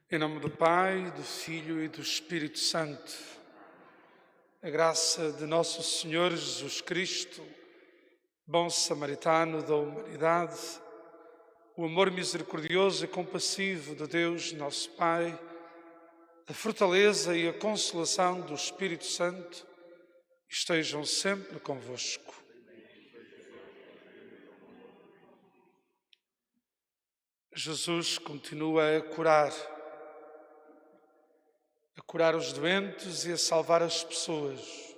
Em nome do Pai, do Filho e do Espírito Santo, a graça de nosso Senhor Jesus Cristo, bom samaritano da humanidade, o amor misericordioso e compassivo de Deus, nosso Pai, a fortaleza e a consolação do Espírito Santo estejam sempre convosco. Jesus continua a curar os doentes e a salvar as pessoas,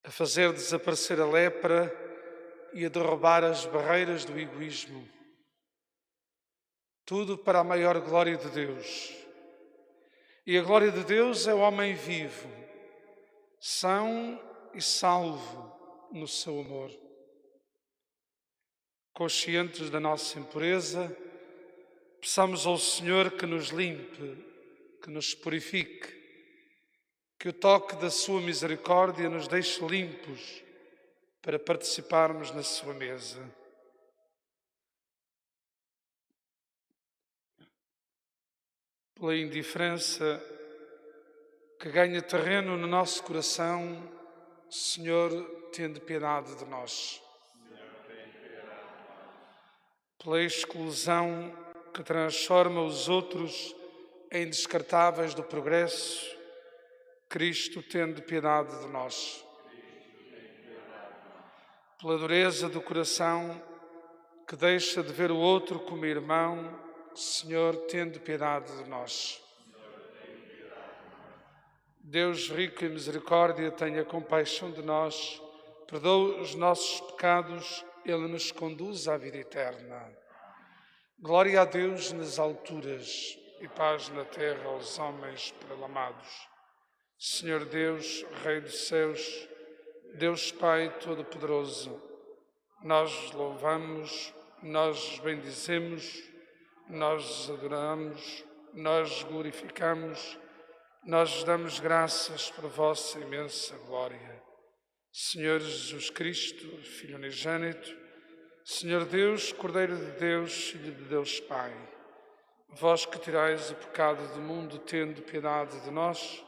a fazer desaparecer a lepra e a derrubar as barreiras do egoísmo. Tudo para a maior glória de Deus. E a glória de Deus é o homem vivo, são e salvo no seu amor. Conscientes da nossa impureza, peçamos ao Senhor que nos limpe, que nos purifique, que o toque da sua misericórdia nos deixe limpos para participarmos na sua mesa. Pela indiferença que ganha terreno no nosso coração, Senhor, tende piedade de nós. Pela exclusão que transforma os outros em descartáveis do progresso, Cristo, tende piedade de nós. Pela dureza do coração que deixa de ver o outro como irmão, Senhor, tende piedade de nós. Deus rico em misericórdia, tenha compaixão de nós, perdoe os nossos pecados, Ele nos conduz à vida eterna. Glória a Deus nas alturas e paz na terra aos homens proclamados. Senhor Deus, Rei dos céus, Deus Pai Todo-Poderoso, nós os louvamos, nós os bendizemos, nós os adoramos, nós os glorificamos, nós vos damos graças por vossa imensa glória. Senhor Jesus Cristo, Filho unigênito, Senhor Deus, Cordeiro de Deus, Filho de Deus Pai, vós que tirais o pecado do mundo, tende piedade de nós.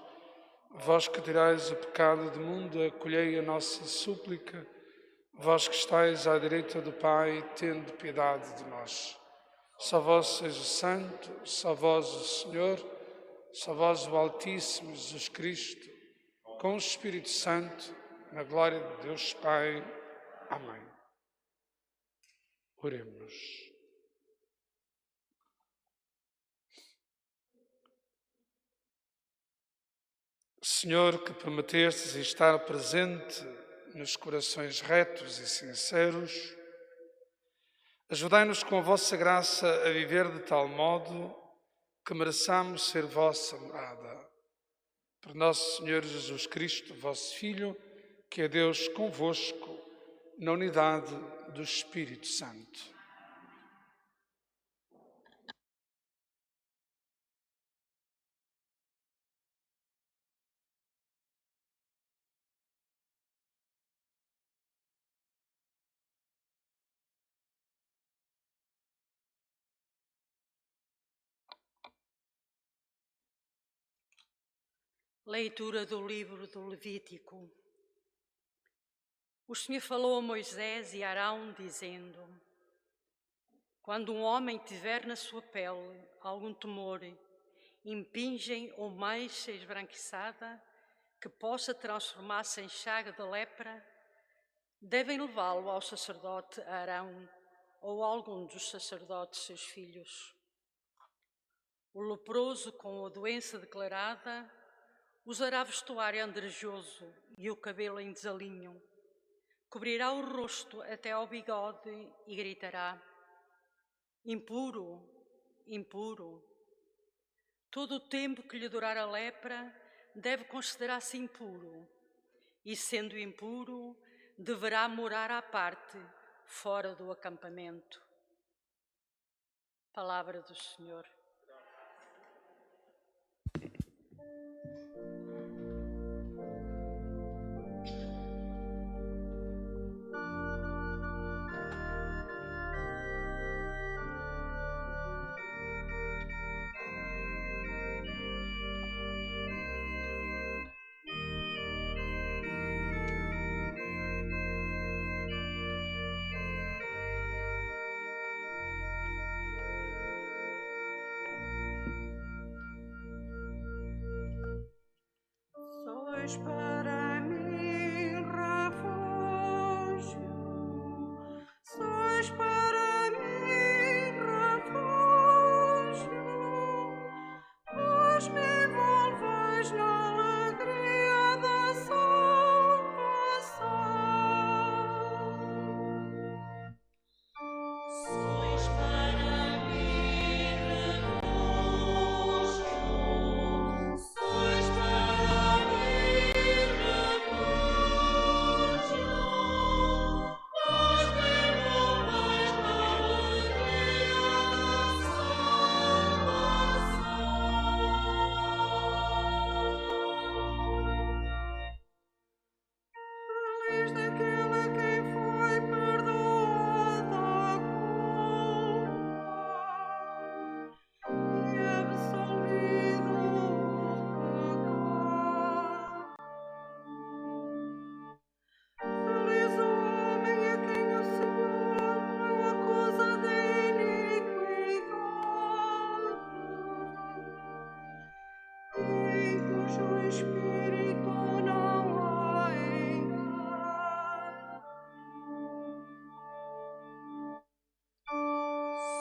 Vós que tirais o pecado do mundo, acolhei a nossa súplica. Vós que estáis à direita do Pai, tende piedade de nós. Só vós seja o Santo, só vós o Senhor, só vós o Altíssimo Jesus Cristo, com o Espírito Santo, na glória de Deus Pai. Amém. Oremos. Senhor, que prometestes estar presente nos corações retos e sinceros, ajudai-nos com a vossa graça a viver de tal modo que mereçamos ser vossa morada. Por nosso Senhor Jesus Cristo, vosso Filho, que é Deus convosco, na unidade do Espírito Santo. Leitura do livro do Levítico. O Senhor falou a Moisés e a Arão, dizendo: quando um homem tiver na sua pele algum tumor, impingem ou mancha esbranquiçada, que possa transformar-se em chaga de lepra, devem levá-lo ao sacerdote Arão ou a algum dos sacerdotes seus filhos. O leproso com a doença declarada usará vestuário andrajoso e o cabelo em desalinho. Cobrirá o rosto até ao bigode e gritará: impuro, impuro. Todo o tempo que lhe durar a lepra deve considerar-se impuro, e sendo impuro, deverá morar à parte, fora do acampamento. Palavra do Senhor. Sois para mim refúgio, sois para mim refúgio, vós me envolveis na alegria da salvação. Sois para mim refúgio, sois para mim refúgio, vós me envolveis na alegria da salvação. Feliz daquele a quem foi perdoada a culpa e absolvido o pecado. Feliz o homem a quem o Senhor não acusa de iniquidade e em cujo espírito não há engano.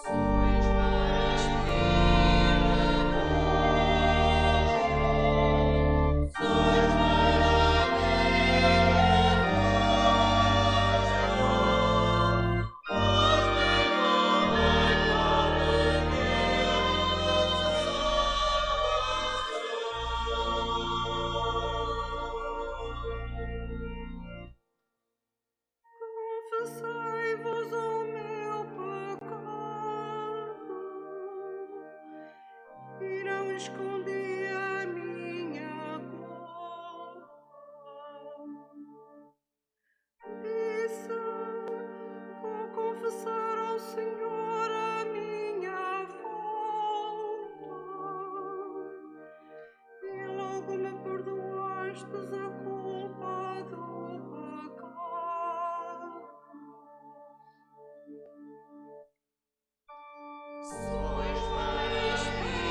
Sois para mim refúgio, sois confessei-vos o meu pecado e não escondi a minha culpa. Disse, vou confessar ao Senhor a minha falta e logo me perdoastes a culpa do pecado. Sois para mim refúgio,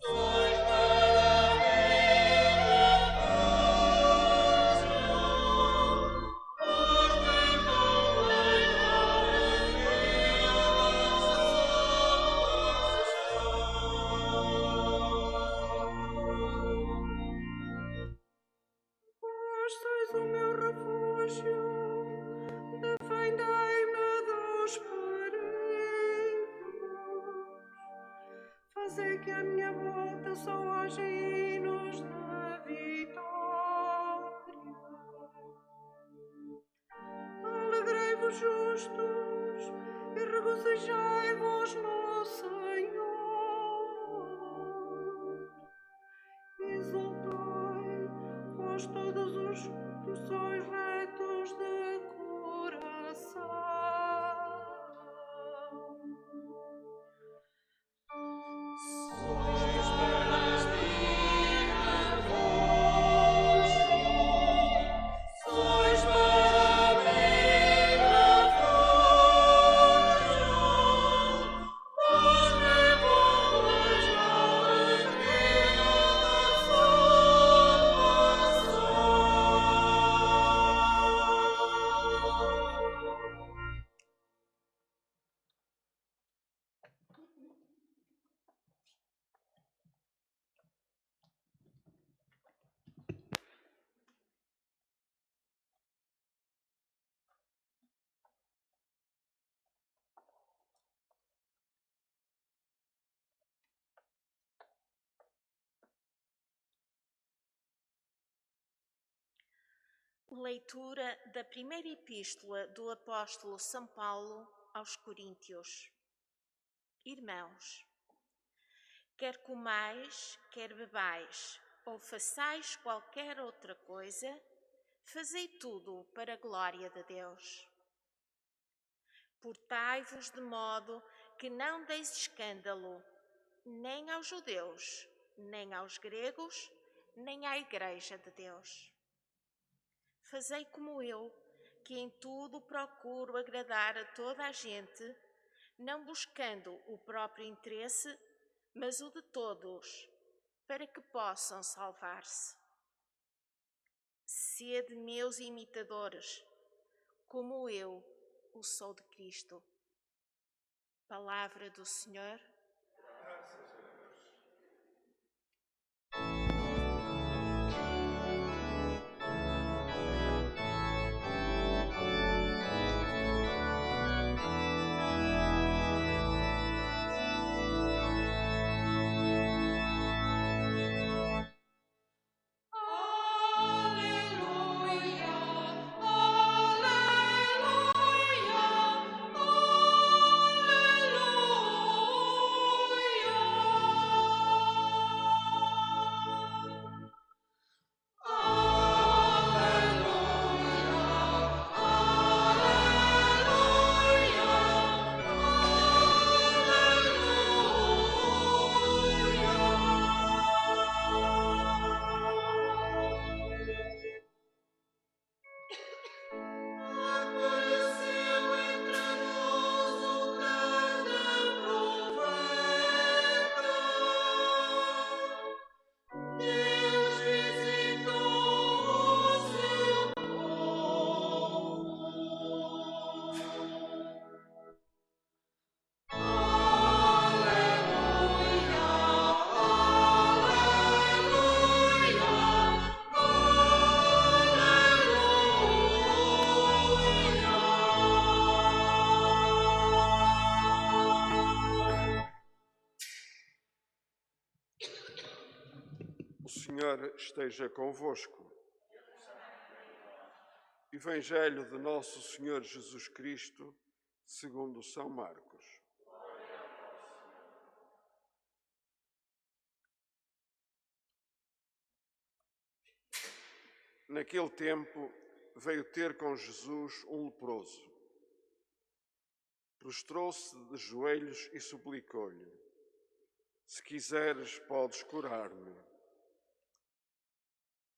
sois para mim refúgio, vós me envolveis na alegria da salvação. Vós sois o meu refúgio, defendei-me dos perigos, fazei que a minha volta só haja hinos de vitória. Alegrei-vos justos e regozijai-vos no Senhor. Exultai, vós todos os que sois retos de coração. Sois para mim refúgio, sois para mim refúgio, vós me envolveis na alegria da salvação. Leitura da primeira epístola do apóstolo São Paulo aos Coríntios. Irmãos, quer comais, quer bebais, ou façais qualquer outra coisa, fazei tudo para a glória de Deus. Portai-vos de modo que não deis escândalo, nem aos judeus, nem aos gregos, nem à Igreja de Deus. Fazei como eu, que em tudo procuro agradar a toda a gente, não buscando o próprio interesse, mas o de todos, para que possam salvar-se. Sede meus imitadores, como eu o sou de Cristo. Palavra do Senhor. O Senhor esteja convosco. Evangelho de Nosso Senhor Jesus Cristo, segundo São Marcos. Naquele tempo veio ter com Jesus um leproso. Prostrou-se de joelhos e suplicou-lhe: Se quiseres, podes curar-me.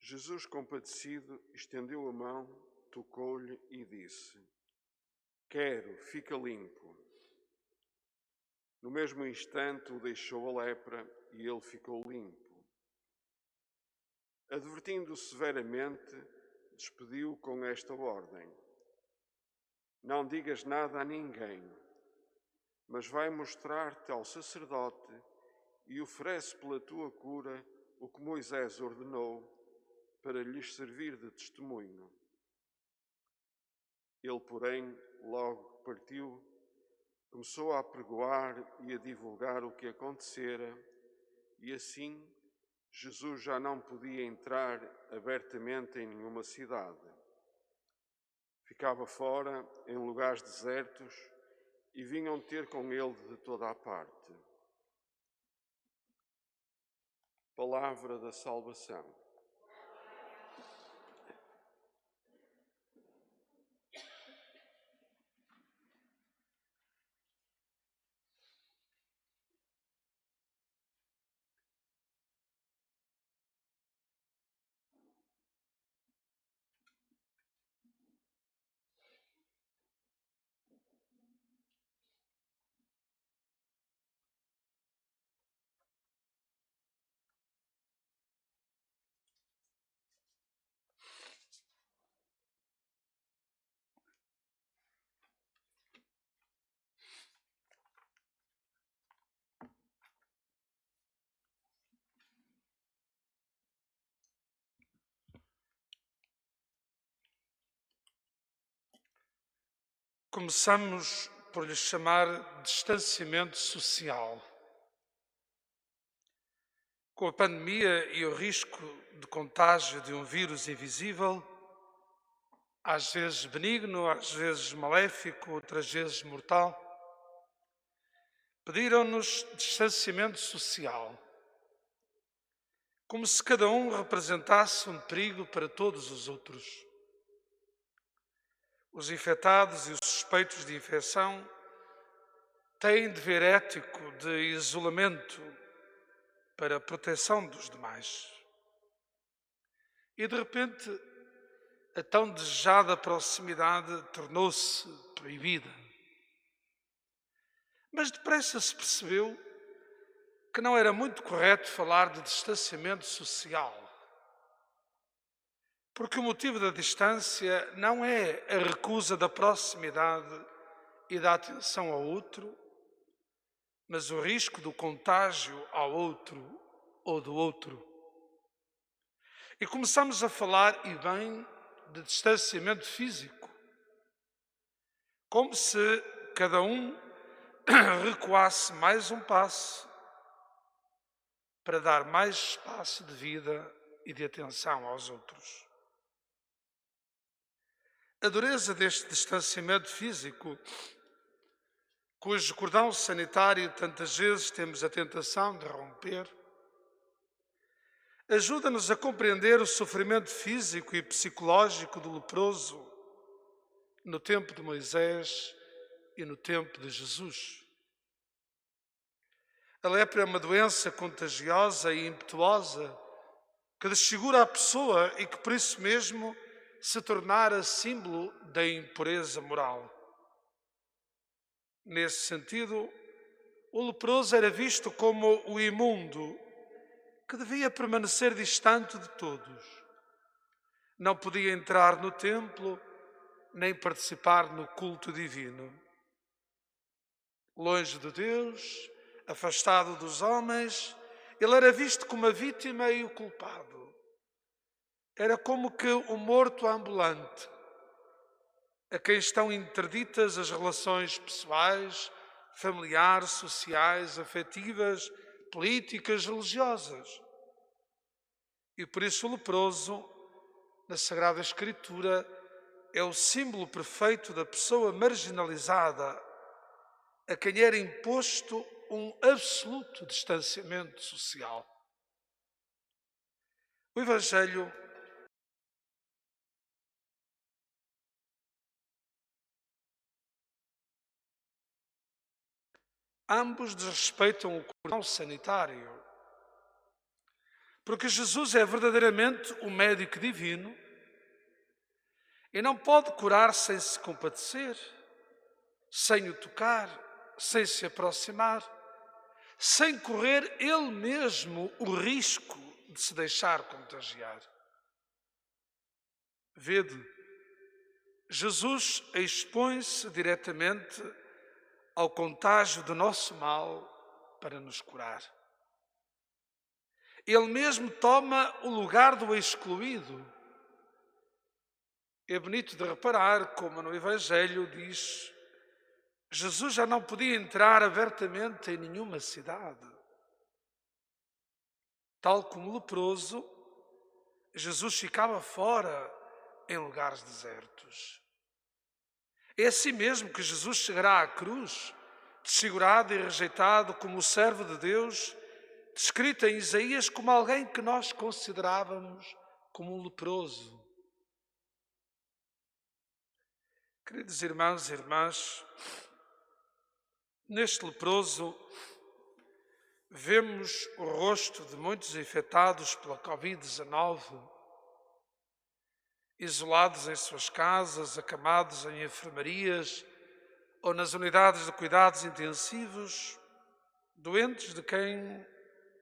Jesus, compadecido, estendeu a mão, tocou-lhe e disse: Quero, fica limpo. No mesmo instante o deixou a lepra e ele ficou limpo. Advertindo-o severamente, despediu com esta ordem: Não digas nada a ninguém, mas vai mostrar-te ao sacerdote e oferece pela tua cura o que Moisés ordenou, para lhes servir de testemunho. Ele, porém, logo que partiu, começou a apregoar e a divulgar o que acontecera, e assim Jesus já não podia entrar abertamente em nenhuma cidade. Ficava fora, em lugares desertos, e vinham ter com ele de toda a parte. Palavra da salvação. Começamos por lhe chamar distanciamento social. Com a pandemia e o risco de contágio de um vírus invisível, às vezes benigno, às vezes maléfico, outras vezes mortal, pediram-nos distanciamento social, como se cada um representasse um perigo para todos os outros. Os infectados e os suspeitos de infecção têm dever ético de isolamento para a proteção dos demais. E de repente, a tão desejada proximidade tornou-se proibida. Mas depressa se percebeu que não era muito correto falar de distanciamento social, porque o motivo da distância não é a recusa da proximidade e da atenção ao outro, mas o risco do contágio ao outro ou do outro. E começamos a falar, e bem, de distanciamento físico, como se cada um recuasse mais um passo para dar mais espaço de vida e de atenção aos outros. A dureza deste distanciamento físico, cujo cordão sanitário tantas vezes temos a tentação de romper, ajuda-nos a compreender o sofrimento físico e psicológico do leproso no tempo de Moisés e no tempo de Jesus. A lepra é uma doença contagiosa e impetuosa que desfigura a pessoa e que por isso mesmo se tornara símbolo da impureza moral. Nesse sentido, o leproso era visto como o imundo que devia permanecer distante de todos. Não podia entrar no templo nem participar no culto divino. Longe de Deus, afastado dos homens, ele era visto como a vítima e o culpado. Era como que o morto ambulante, a quem estão interditas as relações pessoais, familiares, sociais, afetivas, políticas, religiosas. E por isso o leproso, na Sagrada Escritura, é o símbolo perfeito da pessoa marginalizada, a quem era imposto um absoluto distanciamento social. O Evangelho ambos desrespeitam o cordão sanitário, porque Jesus é verdadeiramente o médico divino e não pode curar sem se compadecer, sem o tocar, sem se aproximar, sem correr ele mesmo o risco de se deixar contagiar. Vede, Jesus expõe-se diretamente ao contágio do nosso mal para nos curar. Ele mesmo toma o lugar do excluído. É bonito de reparar como no Evangelho diz: Jesus já não podia entrar abertamente em nenhuma cidade. Tal como o leproso, Jesus ficava fora em lugares desertos. É assim mesmo que Jesus chegará à cruz, desfigurado e rejeitado como o servo de Deus, descrito em Isaías como alguém que nós considerávamos como um leproso. Queridos irmãos e irmãs, neste leproso vemos o rosto de muitos infectados pela Covid-19, isolados em suas casas, acamados em enfermarias ou nas unidades de cuidados intensivos, doentes de quem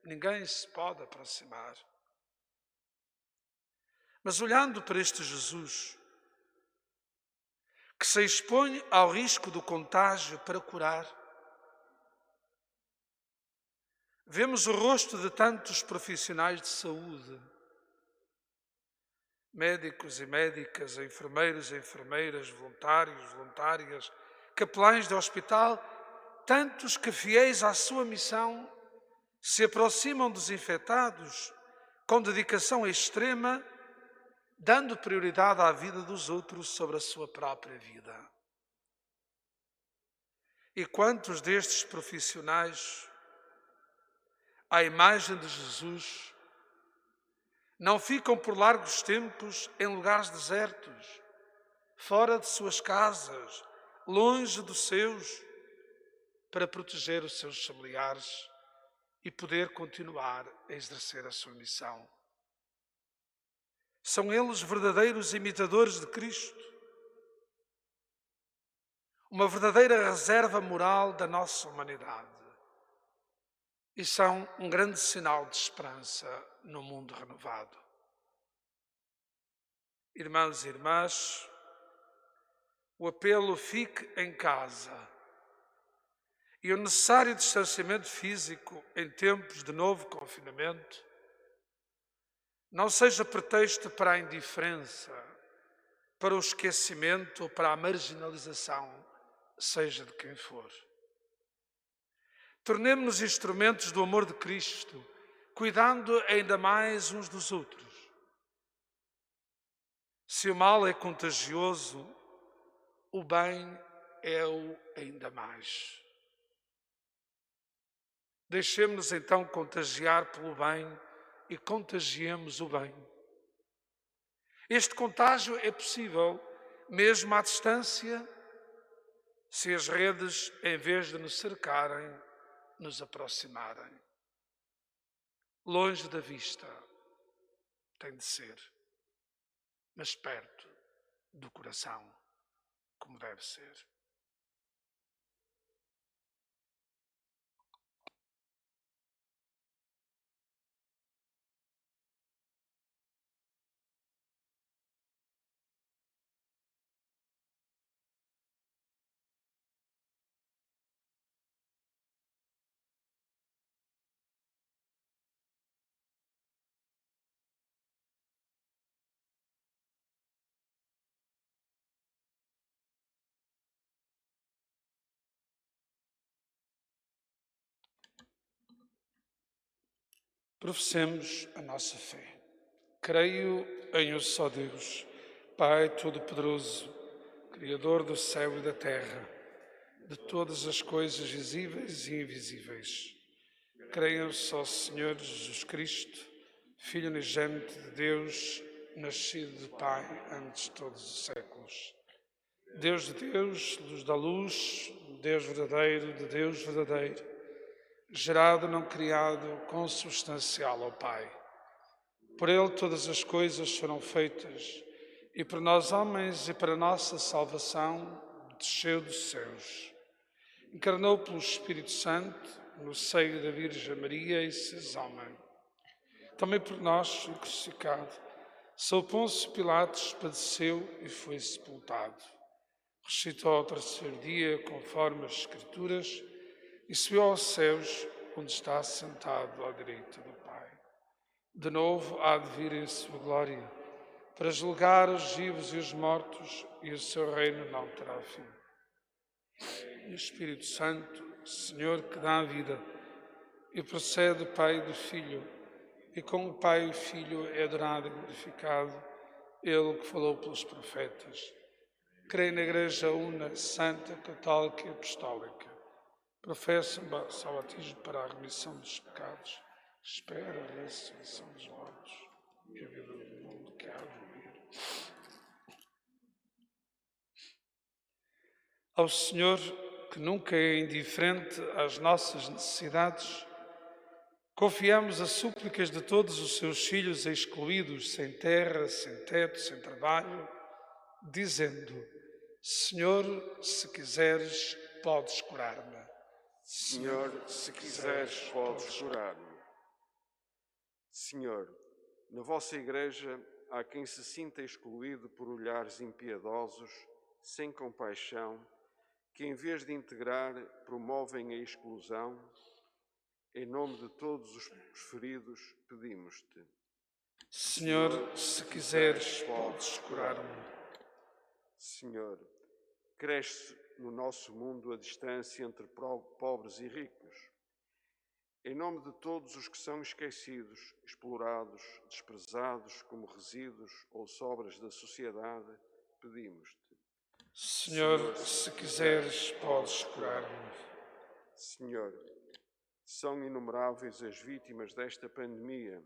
ninguém se pode aproximar. Mas olhando para este Jesus, que se expõe ao risco do contágio para curar, vemos o rosto de tantos profissionais de saúde, médicos e médicas, enfermeiros e enfermeiras, voluntários, voluntárias, capelães de hospital, tantos que, fiéis à sua missão, se aproximam dos infectados com dedicação extrema, dando prioridade à vida dos outros sobre a sua própria vida. E quantos destes profissionais, à imagem de Jesus, não ficam por largos tempos em lugares desertos, fora de suas casas, longe dos seus, para proteger os seus familiares e poder continuar a exercer a sua missão. São eles verdadeiros imitadores de Cristo, uma verdadeira reserva moral da nossa humanidade. e são um grande sinal de esperança no mundo renovado. Irmãos e irmãs, o apelo fique em casa e o necessário distanciamento físico em tempos de novo confinamento não seja pretexto para a indiferença, para o esquecimento ou para a marginalização, seja de quem for. Tornemo-nos instrumentos do amor de Cristo, cuidando ainda mais uns dos outros. Se o mal é contagioso, o bem é-o ainda mais. Deixemos-nos então contagiar pelo bem e contagiemos o bem. Este contágio é possível mesmo à distância, se as redes, em vez de nos cercarem, nos aproximarem. Longe da vista, tem de ser, mas perto do coração, como deve ser. Professemos a nossa fé. Creio em um só Deus, Pai Todo-Poderoso, Criador do céu e da terra, de todas as coisas visíveis e invisíveis. Creio em um só Senhor Jesus Cristo, Filho unigênito de Deus, nascido de Pai antes de todos os séculos. Deus de Deus, luz da luz, Deus verdadeiro de Deus verdadeiro, gerado, não criado, consubstancial ao Pai. Por ele todas as coisas foram feitas, e por nós homens e para a nossa salvação desceu dos céus. Encarnou pelo Espírito Santo no seio da Virgem Maria e se fez homem. Também por nós foi crucificado. Sob Pôncio Pilatos padeceu e foi sepultado. Ressuscitou ao terceiro dia, conforme as Escrituras, e subiu aos céus, onde está sentado à direita do Pai. De novo há de vir em sua glória, para julgar os vivos e os mortos, e o seu reino não terá fim. E o Espírito Santo, Senhor que dá a vida, e procede do Pai e do Filho, e com o Pai e o Filho é adorado e glorificado, ele que falou pelos profetas. Creio na Igreja una, santa, católica e apostólica. Professo o batismo para a remissão dos pecados. Espero a ressurreição dos mortos e a vida do mundo que há de vir. Ao Senhor, que nunca é indiferente às nossas necessidades, confiamos as súplicas de todos os seus filhos excluídos, sem terra, sem teto, sem trabalho, dizendo: Senhor, se quiseres, podes curar-me. Senhor, se quiseres, podes curar-me. Senhor, na vossa Igreja há quem se sinta excluído por olhares impiedosos, sem compaixão, que em vez de integrar, promovem a exclusão. Em nome de todos os feridos, pedimos-te. Senhor, se quiseres, podes curar-me. Senhor, cresce no nosso mundo a distância entre pobres e ricos. Em nome de todos os que são esquecidos, explorados, desprezados como resíduos ou sobras da sociedade, pedimos-te. Senhor, se quiseres, podes curar-me. Senhor, são inumeráveis as vítimas desta pandemia.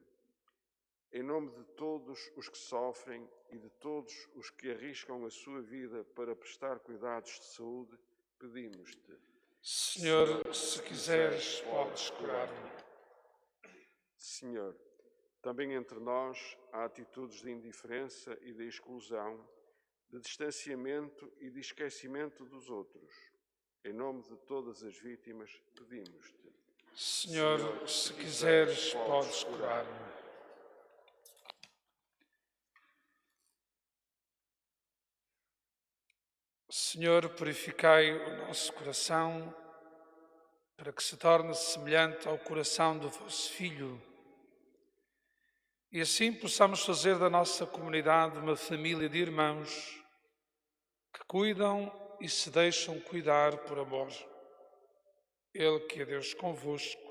Em nome de todos os que sofrem e de todos os que arriscam a sua vida para prestar cuidados de saúde, pedimos-te. Senhor, se quiseres, podes curar-me. Senhor, também entre nós há atitudes de indiferença e de exclusão, de distanciamento e de esquecimento dos outros. Em nome de todas as vítimas, pedimos-te. Senhor, se quiseres, podes curar-me. Senhor, purificai o nosso coração, para que se torne semelhante ao coração do vosso Filho, e assim possamos fazer da nossa comunidade uma família de irmãos que cuidam e se deixam cuidar por amor. Ele que é Deus convosco,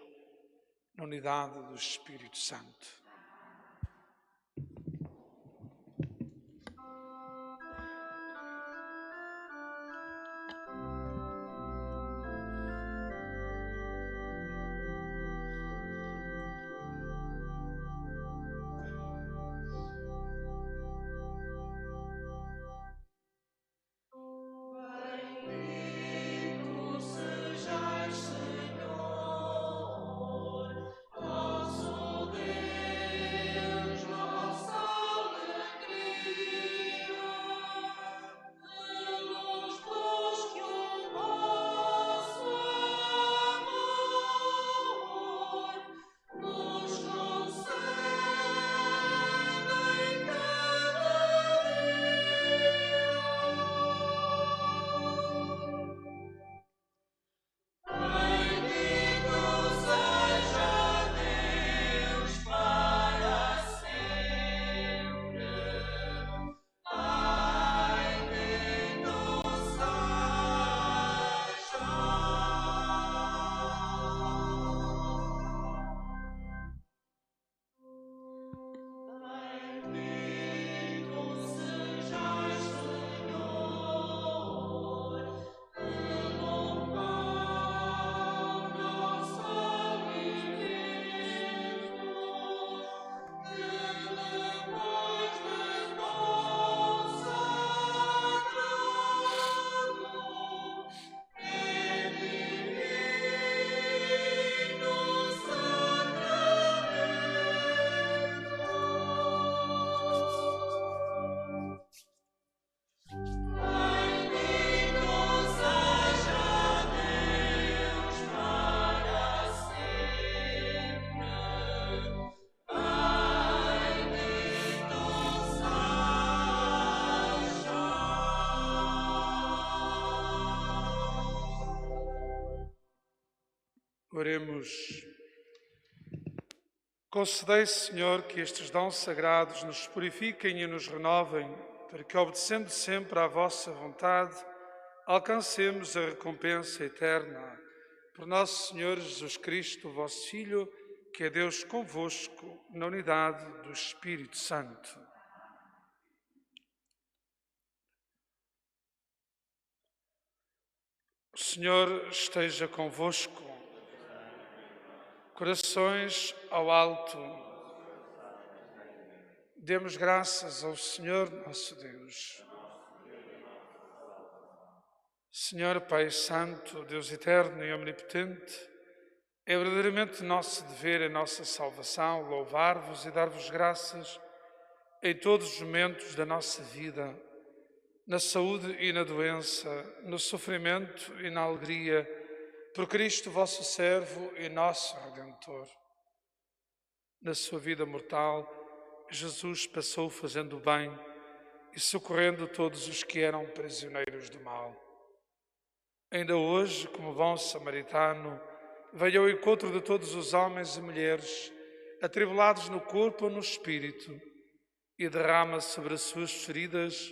na unidade do Espírito Santo. Oremos. Concedei, Senhor, que estes dons sagrados nos purifiquem e nos renovem, para que, obedecendo sempre à vossa vontade, alcancemos a recompensa eterna. Por nosso Senhor Jesus Cristo, vosso Filho, que é Deus convosco, na unidade do Espírito Santo. O Senhor esteja convosco. Corações ao alto. Demos graças ao Senhor nosso Deus. Senhor Pai Santo, Deus eterno e omnipotente, é verdadeiramente nosso dever e nossa salvação louvar-vos e dar-vos graças em todos os momentos da nossa vida, na saúde e na doença, no sofrimento e na alegria, por Cristo, vosso servo e nosso Redentor. Na sua vida mortal, Jesus passou fazendo o bem e socorrendo todos os que eram prisioneiros do mal. Ainda hoje, como bom samaritano, veio ao encontro de todos os homens e mulheres, atribulados no corpo ou no espírito, e derrama sobre as suas feridas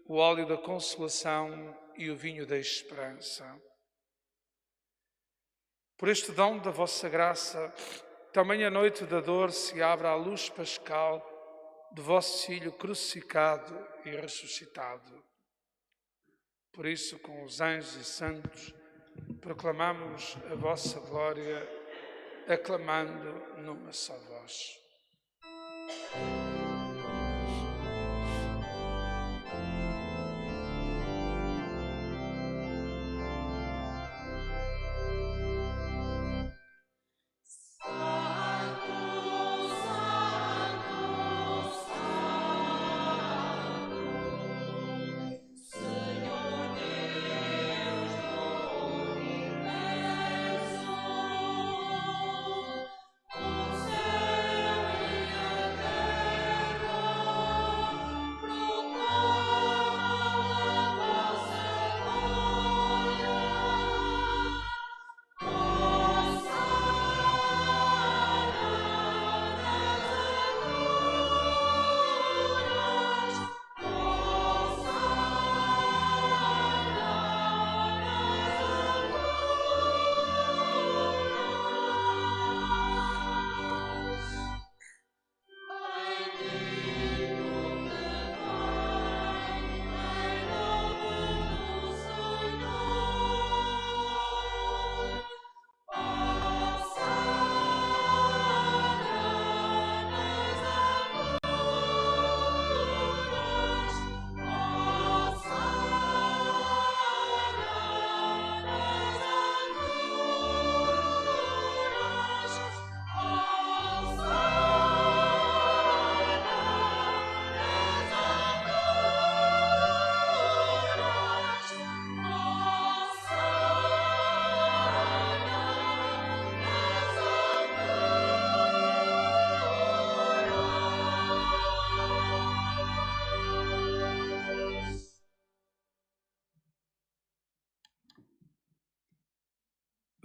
o óleo da consolação e o vinho da esperança. Por este dom da vossa graça, também a noite da dor se abre à luz pascal do vosso Filho crucificado e ressuscitado. Por isso, com os anjos e santos, proclamamos a vossa glória, aclamando numa só voz.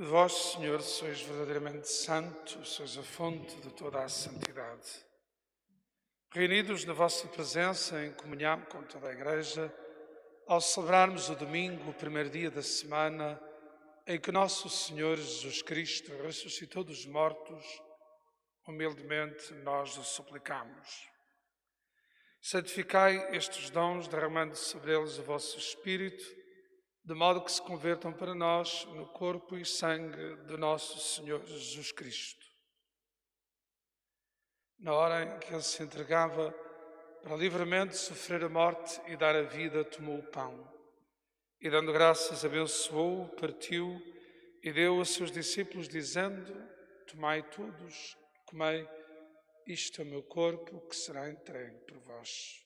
Vós, Senhor, sois verdadeiramente santo, sois a fonte de toda a santidade. Reunidos na vossa presença, em comunhão com toda a Igreja, ao celebrarmos o domingo, o primeiro dia da semana, em que nosso Senhor Jesus Cristo ressuscitou dos mortos, humildemente nós o suplicamos. Santificai estes dons, derramando sobre eles o vosso Espírito, de modo que se convertam para nós no corpo e sangue de nosso Senhor Jesus Cristo. Na hora em que ele se entregava para livremente sofrer a morte e dar a vida, tomou o pão e, dando graças, abençoou-o, partiu e deu a seus discípulos, dizendo: Tomai todos, comei, isto é o meu corpo que será entregue por vós.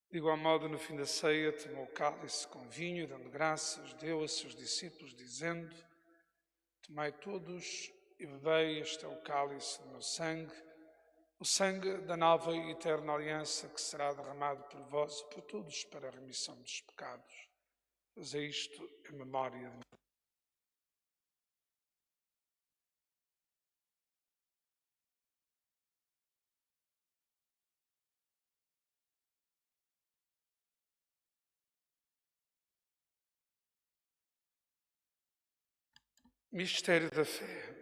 De igual modo, no fim da ceia, tomou o cálice com vinho e, dando graças, deu a seus discípulos, dizendo: Tomai todos e bebei, este é o cálice do meu sangue, o sangue da nova e eterna aliança que será derramado por vós e por todos para a remissão dos pecados. Fazei isto em memória de mim. Mistério da fé.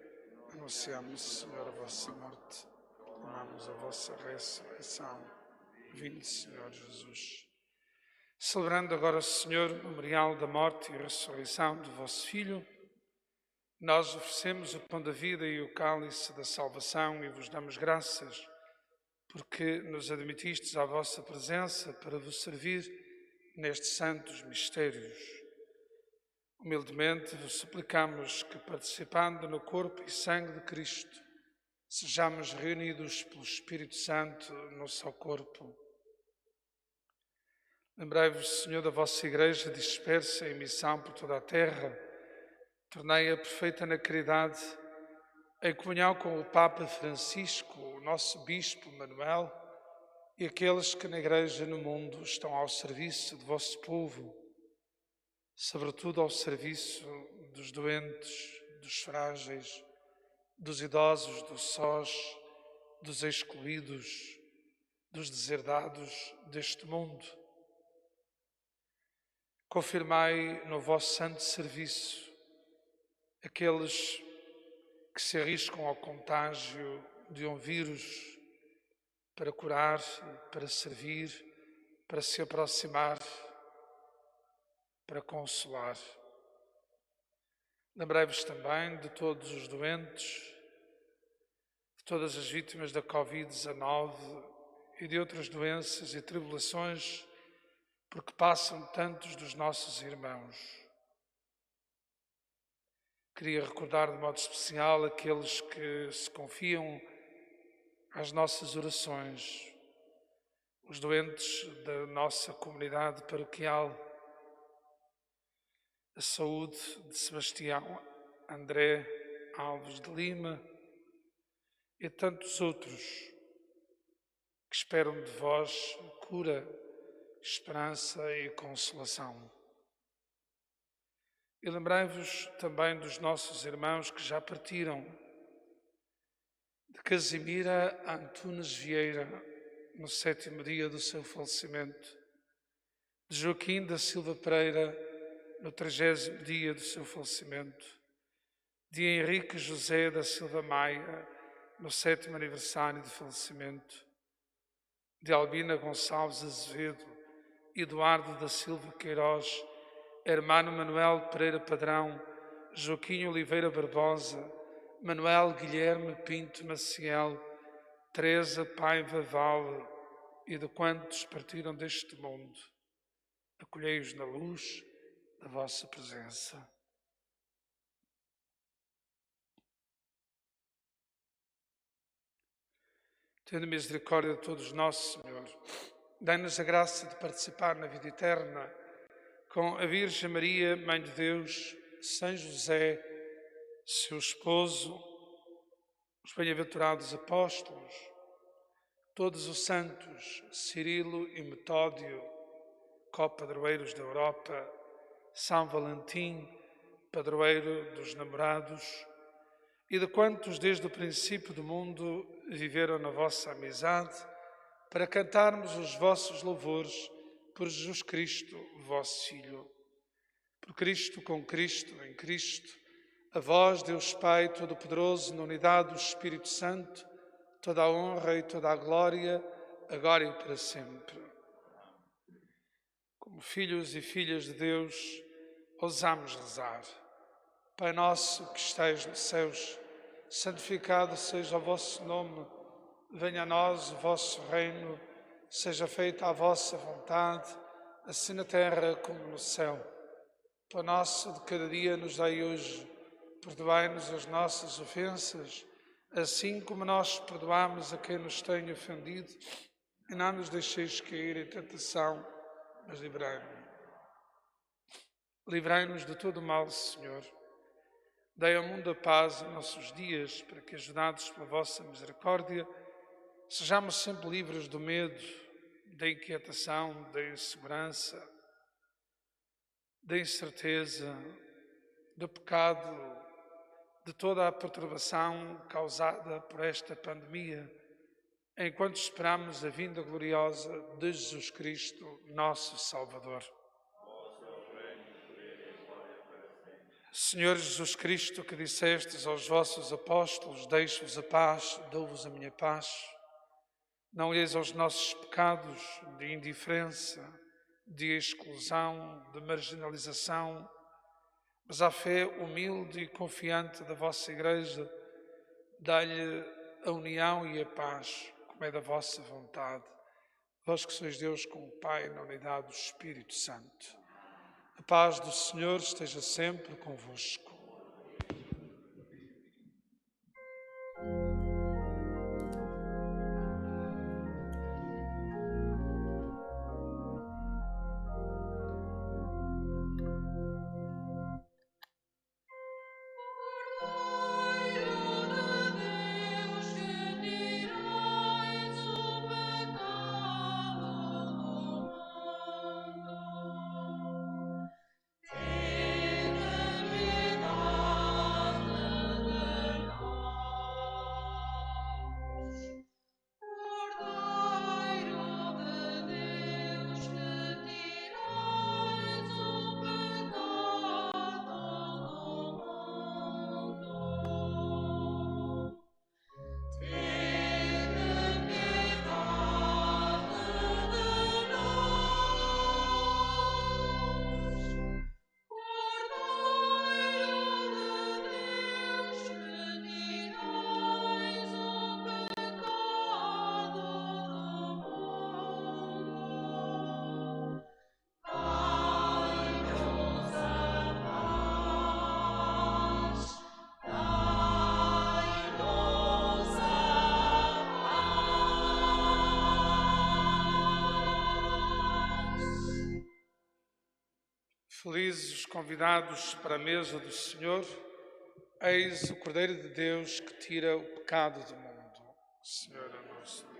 Anunciamos, Senhor, a vossa morte, proclamamos a vossa ressurreição. Vinde, Senhor Jesus. Celebrando agora, Senhor, o memorial da morte e ressurreição do vosso Filho, nós oferecemos o pão da vida e o cálice da salvação e vos damos graças, porque nos admitistes à vossa presença para vos servir nestes santos mistérios. Humildemente vos suplicamos que, participando no corpo e sangue de Cristo, sejamos reunidos pelo Espírito Santo no seu corpo. Lembrai-vos, Senhor, da vossa Igreja dispersa em missão por toda a terra. Tornei-a perfeita na caridade, em comunhão com o Papa Francisco, o nosso Bispo Manuel e aqueles que na Igreja no mundo estão ao serviço do vosso povo, sobretudo ao serviço dos doentes, dos frágeis, dos idosos, dos sós, dos excluídos, dos deserdados deste mundo. Confirmai no vosso santo serviço aqueles que se arriscam ao contágio de um vírus para curar, para servir, para se aproximar, para consolar. Lembrai-vos também de todos os doentes, de todas as vítimas da Covid-19 e de outras doenças e tribulações porque passam tantos dos nossos irmãos. Queria recordar de modo especial aqueles que se confiam às nossas orações, os doentes da nossa comunidade paroquial, a saúde de Sebastião André Alves de Lima e tantos outros que esperam de vós cura, esperança e consolação. E lembrai-vos também dos nossos irmãos que já partiram, de Casimira Antunes Vieira, no 7º dia do seu falecimento, de Joaquim da Silva Pereira, no 30º dia do seu falecimento, de Henrique José da Silva Maia, no 7º aniversário de falecimento, de Albina Gonçalves Azevedo, Eduardo da Silva Queiroz, Hermano Manuel Pereira Padrão, Joaquim Oliveira Barbosa, Manuel Guilherme Pinto Maciel, Teresa Paiva Vale e de quantos partiram deste mundo. Acolhei-os na luz da vossa presença. Tendo misericórdia de todos nós, Senhor, dai-nos a graça de participar na vida eterna com a Virgem Maria, Mãe de Deus, São José, seu esposo, os bem-aventurados apóstolos, todos os santos, Cirilo e Metódio, co-padroeiros da Europa, São Valentim, padroeiro dos namorados, e de quantos desde o princípio do mundo viveram na vossa amizade, para cantarmos os vossos louvores por Jesus Cristo, vosso Filho. Por Cristo, com Cristo, em Cristo, a vós, Deus Pai Todo-Poderoso, na unidade do Espírito Santo, toda a honra e toda a glória, agora e para sempre. Como filhos e filhas de Deus, ousamos rezar. Pai nosso que estais nos céus, santificado seja o vosso nome, venha a nós o vosso reino, seja feita a vossa vontade, assim na terra como no céu. O pão nosso de cada dia nos dai hoje, perdoai-nos as nossas ofensas, assim como nós perdoamos a quem nos tem ofendido, e não nos deixeis cair em tentação, mas livrai-nos. Livrai-nos de todo o mal, Senhor. Dai ao mundo a paz em nossos dias, para que, ajudados pela vossa misericórdia, sejamos sempre livres do medo, da inquietação, da insegurança, da incerteza, do pecado, de toda a perturbação causada por esta pandemia, enquanto esperamos a vinda gloriosa de Jesus Cristo, nosso Salvador. Senhor Jesus Cristo, que dissestes aos vossos apóstolos, deixo-vos a paz, dou-vos a minha paz, não olheis aos nossos pecados de indiferença, de exclusão, de marginalização, mas à fé humilde e confiante da vossa Igreja, dai-lhe a união e a paz, como é da vossa vontade, vós que sois Deus com o Pai na unidade do Espírito Santo. A paz do Senhor esteja sempre convosco. Felizes os convidados para a mesa do Senhor, eis o Cordeiro de Deus que tira o pecado do mundo. Senhor é nosso Deus.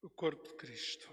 O corpo de Cristo.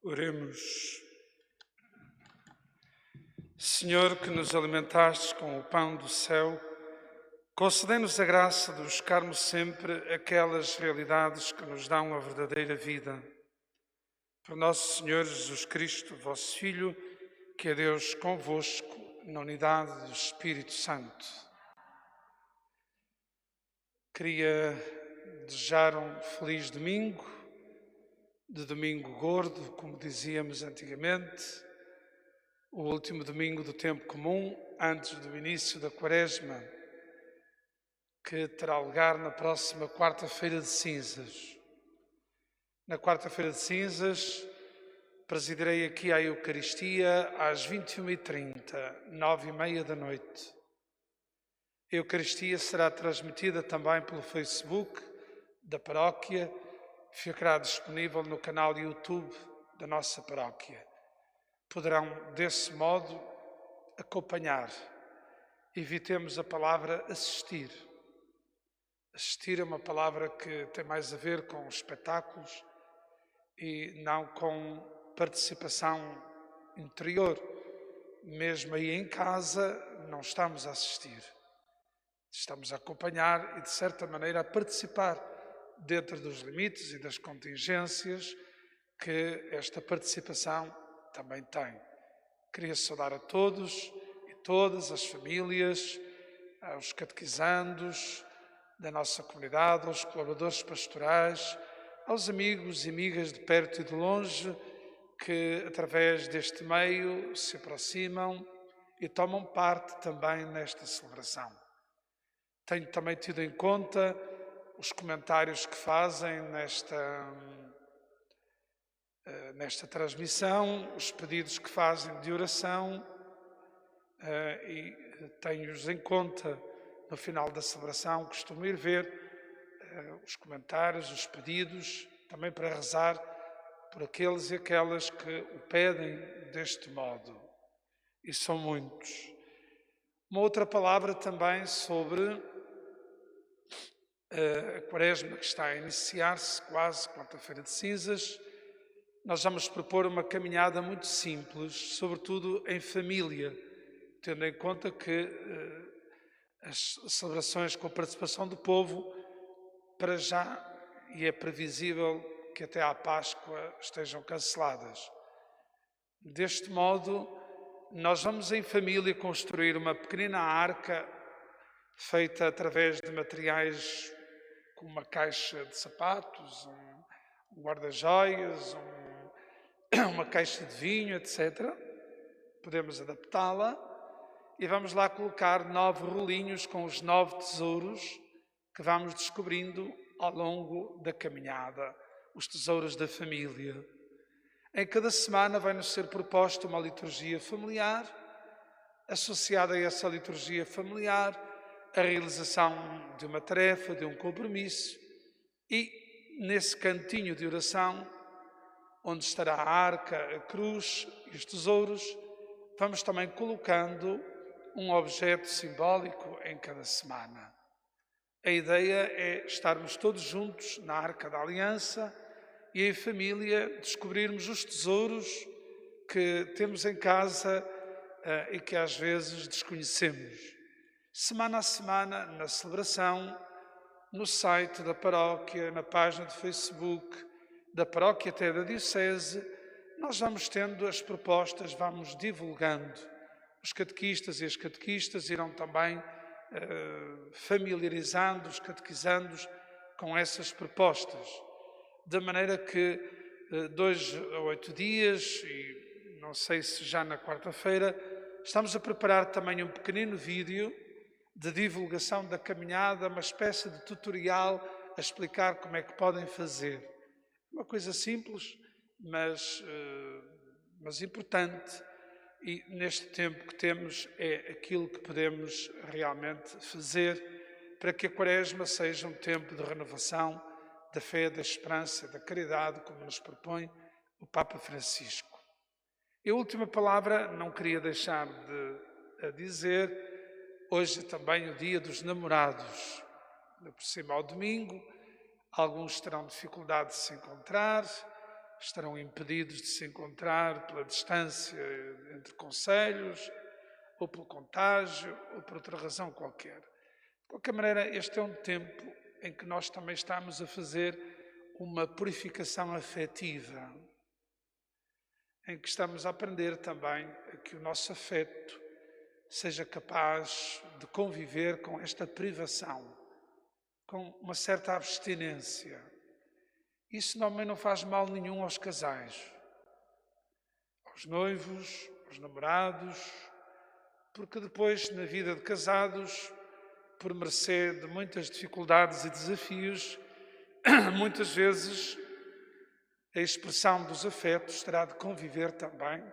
Oremos. Senhor, que nos alimentastes com o pão do céu, concedei-nos a graça de buscarmos sempre aquelas realidades que nos dão a verdadeira vida. Por nosso Senhor Jesus Cristo, vosso Filho, que é Deus convosco, na unidade do Espírito Santo. Queria desejar um feliz domingo, de domingo gordo, como dizíamos antigamente, o último domingo do tempo comum, antes do início da Quaresma, que terá lugar na próxima quarta-feira de cinzas. Na quarta-feira de cinzas, presidirei aqui a Eucaristia às 21h30, 9h30 da noite. A Eucaristia será transmitida também pelo Facebook da paróquia, ficará disponível no canal YouTube da nossa paróquia. Poderão, desse modo, acompanhar. Evitemos a palavra assistir. Assistir é uma palavra que tem mais a ver com espetáculos e não com participação interior. Mesmo aí em casa, não estamos a assistir. Estamos a acompanhar e, de certa maneira, a participar dentro dos limites e das contingências que esta participação também tem. Queria saudar a todos e todas as famílias, aos catequizandos da nossa comunidade, aos colaboradores pastorais, aos amigos e amigas de perto e de longe que, através deste meio, se aproximam e tomam parte também nesta celebração. Tenho também tido em conta os comentários que fazem nesta transmissão, os pedidos que fazem de oração e tenho-os em conta no final da celebração. Costumo ir ver os comentários, os pedidos, também para rezar por aqueles e aquelas que o pedem deste modo. E são muitos. Uma outra palavra também sobre a Quaresma que está a iniciar-se, quase quarta-feira de cinzas. Nós vamos propor uma caminhada muito simples, sobretudo em família, tendo em conta que as celebrações com a participação do povo, para já, e é previsível que até à Páscoa estejam canceladas. Deste modo, nós vamos em família construir uma pequenina arca feita através de materiais como uma caixa de sapatos, um guarda-joias, uma caixa de vinho, etc. Podemos adaptá-la e vamos lá colocar 9 rolinhos com os 9 tesouros que vamos descobrindo ao longo da caminhada, os tesouros da família. Em cada semana vai-nos ser proposta uma liturgia familiar, associada a essa liturgia familiar, a realização de uma tarefa, de um compromisso e, nesse cantinho de oração, onde estará a arca, a cruz e os tesouros, vamos também colocando um objeto simbólico em cada semana. A ideia é estarmos todos juntos na Arca da Aliança e em família descobrirmos os tesouros que temos em casa e que às vezes desconhecemos. Semana a semana, na celebração, no site da paróquia, na página de Facebook da paróquia até da diocese, nós vamos tendo as propostas, vamos divulgando. Os catequistas e as catequistas irão também familiarizando os catequizandos com essas propostas, de maneira que 2 a 8 dias, e não sei se já na quarta-feira, estamos a preparar também um pequenino vídeo de divulgação da caminhada, uma espécie de tutorial a explicar como é que podem fazer. Uma coisa simples, mas importante, e neste tempo que temos é aquilo que podemos realmente fazer para que a Quaresma seja um tempo de renovação da fé, da esperança, da caridade, como nos propõe o Papa Francisco. E a última palavra não queria deixar de dizer, hoje é também o dia dos namorados, por cima ao domingo, alguns terão dificuldade de se encontrar, estarão impedidos de se encontrar pela distância entre concelhos, ou pelo contágio, ou por outra razão qualquer. De qualquer maneira, este é um tempo em que nós também estamos a fazer uma purificação afetiva, em que estamos a aprender também a que o nosso afeto seja capaz de conviver com esta privação, com uma certa abstinência. Isso também não faz mal nenhum aos casais, aos noivos, aos namorados, porque depois, na vida de casados, por mercê de muitas dificuldades e desafios, muitas vezes a expressão dos afetos terá de conviver também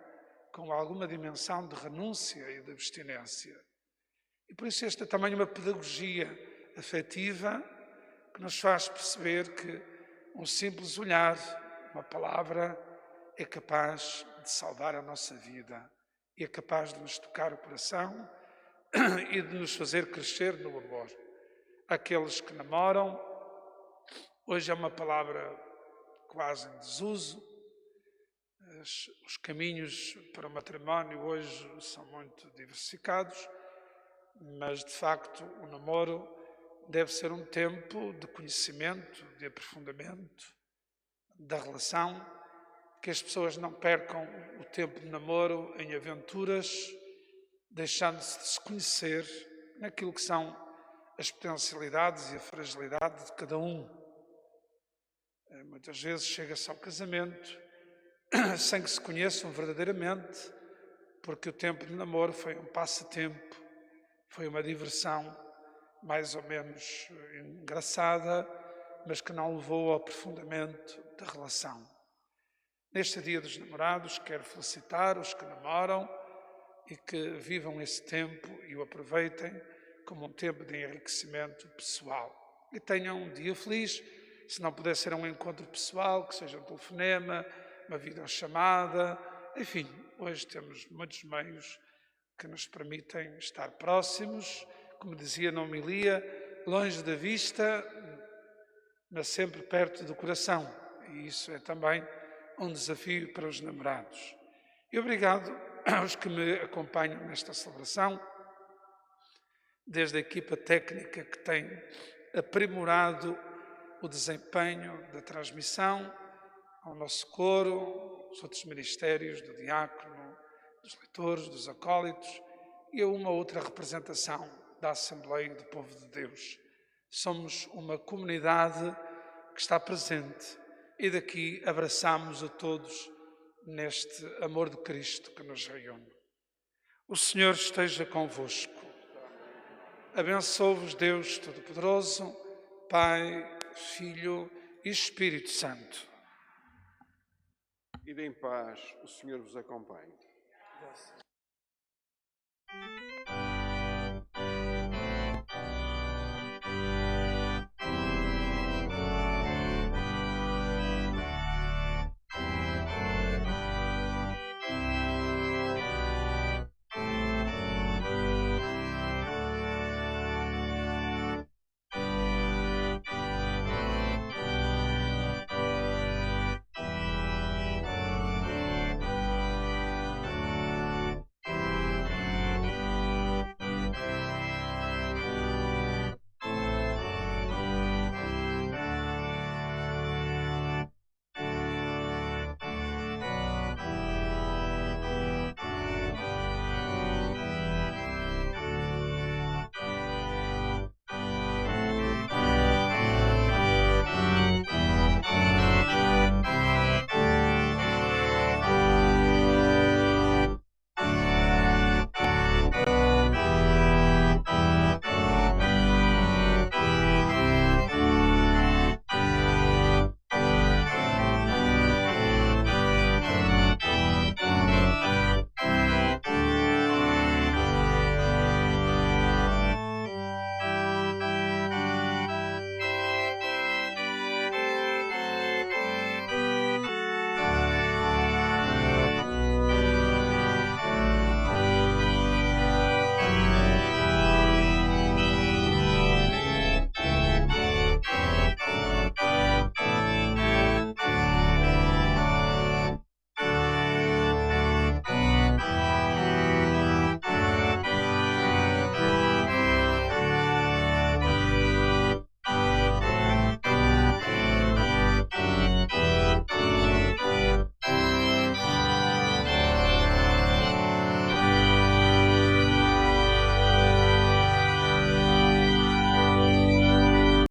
com alguma dimensão de renúncia e de abstinência. E por isso esta é também uma pedagogia afetiva que nos faz perceber que um simples olhar, uma palavra, é capaz de salvar a nossa vida, é capaz de nos tocar o coração e de nos fazer crescer no amor. Aqueles que namoram, hoje é uma palavra quase em desuso, os caminhos para o matrimónio hoje são muito diversificados, mas de facto o namoro deve ser um tempo de conhecimento, de aprofundamento da relação, que as pessoas não percam o tempo de namoro em aventuras, deixando-se de se conhecer naquilo que são as potencialidades e a fragilidade de cada um. Muitas vezes chega-se ao casamento sem que se conheçam verdadeiramente, porque o tempo de namoro foi um passatempo, foi uma diversão mais ou menos engraçada, mas que não levou ao aprofundamento da relação. Neste Dia dos Namorados, quero felicitar os que namoram e que vivam esse tempo e o aproveitem como um tempo de enriquecimento pessoal. E tenham um dia feliz, se não puder ser um encontro pessoal, que seja um telefonema, uma videochamada, enfim, hoje temos muitos meios que nos permitem estar próximos, como dizia na homilia, longe da vista, mas sempre perto do coração. E isso é também um desafio para os namorados. E obrigado aos que me acompanham nesta celebração, desde a equipa técnica que tem aprimorado o desempenho da transmissão, ao nosso coro, os outros ministérios, do diácono, dos leitores, dos acólitos e a uma outra representação da Assembleia do Povo de Deus. Somos uma comunidade que está presente e daqui abraçamos a todos neste amor de Cristo que nos reúne. O Senhor esteja convosco. Abençoe-vos Deus Todo-Poderoso, Pai, Filho e Espírito Santo. Ide em paz, o Senhor vos acompanhe.